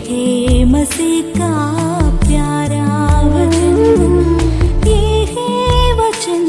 है मसीह का प्यारा वचन, ये है वचन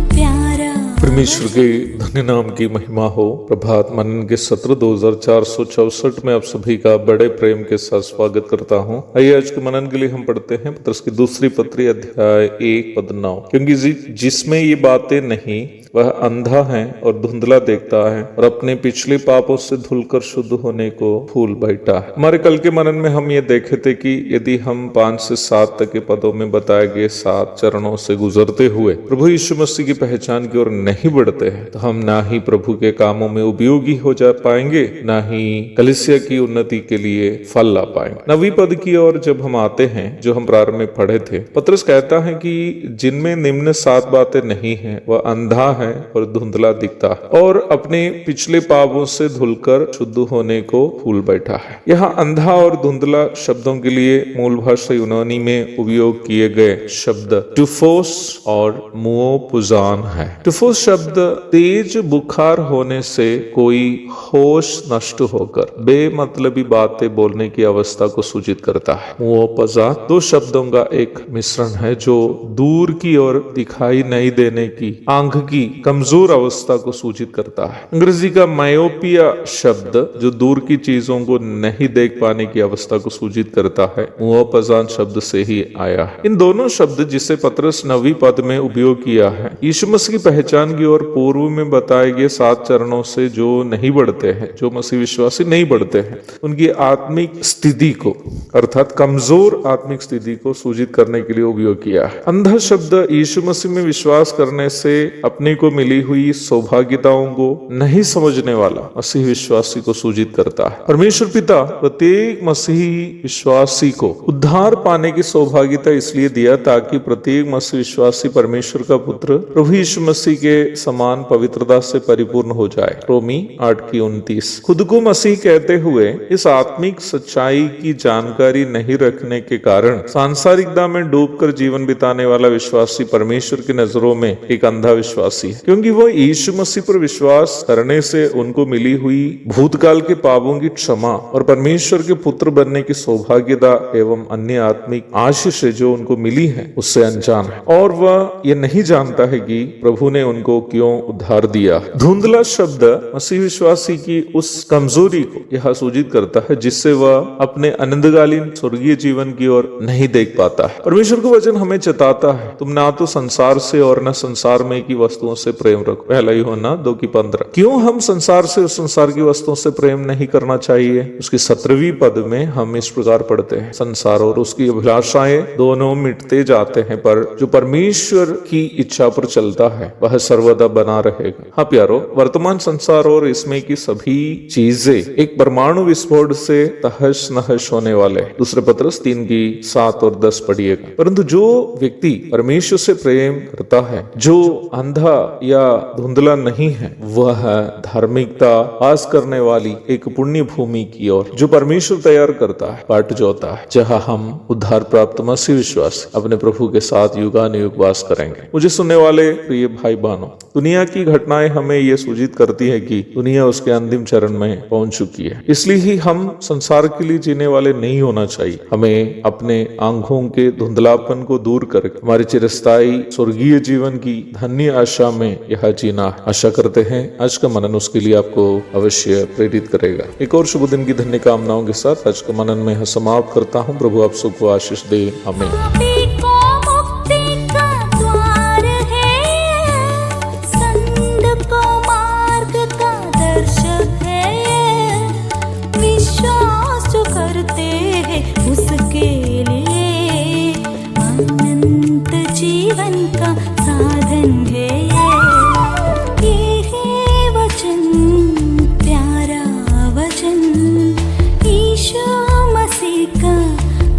प्यारा। परमेश्वर के धन्य नाम की महिमा हो। प्रभात मनन के सत्र 2464 में आप सभी का बड़े प्रेम के साथ स्वागत करता हूँ। आइए आज के मनन के लिए हम पढ़ते हैं पत्रस की दूसरी पत्री अध्याय 1:9। क्योंकि जिसमें ये बातें नहीं वह अंधा है और धुंधला देखता है और अपने पिछले पापों से धुलकर शुद्ध होने को भूल बैठा है। हमारे कल के मनन में हम ये देखे थे कि यदि हम 5 से 7 तक के पदों में बताए गए 7 चरणों से गुजरते हुए प्रभु यीशु मसीह की पहचान की ओर नहीं बढ़ते हैं तो हम ना ही प्रभु के कामों में उपयोगी हो जा पाएंगे, ना ही कलीसिया की उन्नति के लिए फल ला पाएंगे। 9वीं पद की ओर जब हम आते हैं, जो हम प्रारंभ में पढ़े थे, पत्रस कहता है कि जिनमें निम्न 7 बातें नहीं है वह अंधा है और धुंधला दिखता है और अपने पिछले पापों से धुलकर शुद्ध होने को भूल बैठा है। यहाँ अंधा और धुंधला शब्दों के लिए मूल भाषा यूनानी में उपयोग किए गए शब्द टुफोस और मुओपुजान है। टुफोस शब्द तेज बुखार होने से कोई होश नष्ट होकर बेमतलबी बातें बोलने की अवस्था को सूचित करता है। मुओपुजान 2 शब्दों का एक मिश्रण है जो दूर की ओर दिखाई नहीं देने की आंख की कमजोर अवस्था को सूचित करता है। अंग्रेजी का मायोपिया शब्द जो दूर की चीजों को नहीं देख पाने की अवस्था को सूचित करता है, मुओपुजान शब्द से ही आया है। इन दोनों शब्द जिसे पत्रस 9वीं पद में उपयोग किया है, यीशु मसीह की पहचान की ओर पूर्व में बताए गए 7 चरणों से जो नहीं बढ़ते हैं, जो मसीह विश्वासी नहीं बढ़ते हैं, उनकी आत्मिक स्थिति को अर्थात कमजोर आत्मिक स्थिति को सूचित करने के लिए उपयोग किया है। अंधा शब्द यीशु मसीह में विश्वास करने से अपने को मिली हुई सौभाग्यताओं को नहीं समझने वाला मसीह विश्वासी को सूचित करता है। परमेश्वर पिता प्रत्येक मसीही विश्वासी को उद्धार पाने की सौभाग्यता इसलिए दिया ताकि प्रत्येक मसीह विश्वासी परमेश्वर का पुत्र प्रभु यीशु मसीह के समान पवित्रता से परिपूर्ण हो जाए। रोमी 8:29। खुद को मसीह कहते हुए इस आत्मिक सच्चाई की जानकारी नहीं रखने के कारण सांसारिकता में डूबकर जीवन बिताने वाला विश्वासी परमेश्वर की नजरों में एक अंधा विश्वासी है, क्योंकि वो यीशु मसीह पर विश्वास करने से उनको मिली हुई भूतकाल के पापों की क्षमा और परमेश्वर के पुत्र बनने की सौभाग्यता एवं अन्य आत्मिक आशीष जो उनको मिली है उससे अनजान है और वह ये नहीं जानता है कि प्रभु ने उनको क्यों उद्धार दिया। धुंधला शब्द मसीह विश्वासी की उस कमजोरी को यह सूचित करता है जिससे वह अपने अनंतकालीन स्वर्गीय जीवन की ओर नहीं देख पाता है। परमेश्वर का वचन हमें चेताता है, तुम ना तो संसार से और न संसार में की वस्तुओं से प्रेम रखो। पहला यूहन्ना 2:15। क्यों हम संसार से और संसार की वस्तुओं से प्रेम नहीं करना चाहिए? उसकी 17वीं पद में हम इस प्रकार पढ़ते हैं, संसार और उसकी अभिलाषाएं दोनों मिटते जाते हैं पर जो परमेश्वर की इच्छा पर चलता है वह सर्वदा बना रहेगा। हाँ प्यारो, वर्तमान संसार और इसमें की सभी चीजें एक परमाणु विस्फोट से तहस नहस होने वाले। दूसरे पत्रस 3:7 और 10 पढ़िएगा। परंतु जो व्यक्ति परमेश्वर से प्रेम करता है, जो अंधा या धुंधला नहीं है, वह धार्मिकता पास करने वाली एक पुण्य भूमि की ओर जो परमेश्वर तैयार करता है बाट जोता है, जहाँ हम उद्धार प्राप्त मसीह विश्वास अपने प्रभु के साथ युगानुयुग वास करेंगे। मुझे सुनने वाले प्रिय भाई बहनों, दुनिया की घटनाएं हमें ये सूचित करती है कि दुनिया उसके अंतिम चरण में पहुंच चुकी है। इसलिए ही हम संसार के लिए जीने वाले नहीं होना चाहिए। हमें अपने आंखों के धुंधलापन को दूर करके हमारी चिरस्थायी स्वर्गीय जीवन की धन्य आशा में यह जीना। आशा करते हैं आज का मनन उसके लिए आपको अवश्य प्रेरित करेगा। एक और शुभ दिन की धन्य कामनाओं के साथ आज का मनन में समाप्त करता हूँ। प्रभु आप सबको आशीष दे। आमीन।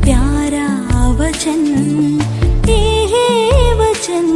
प्यारा वचन, ये है वचन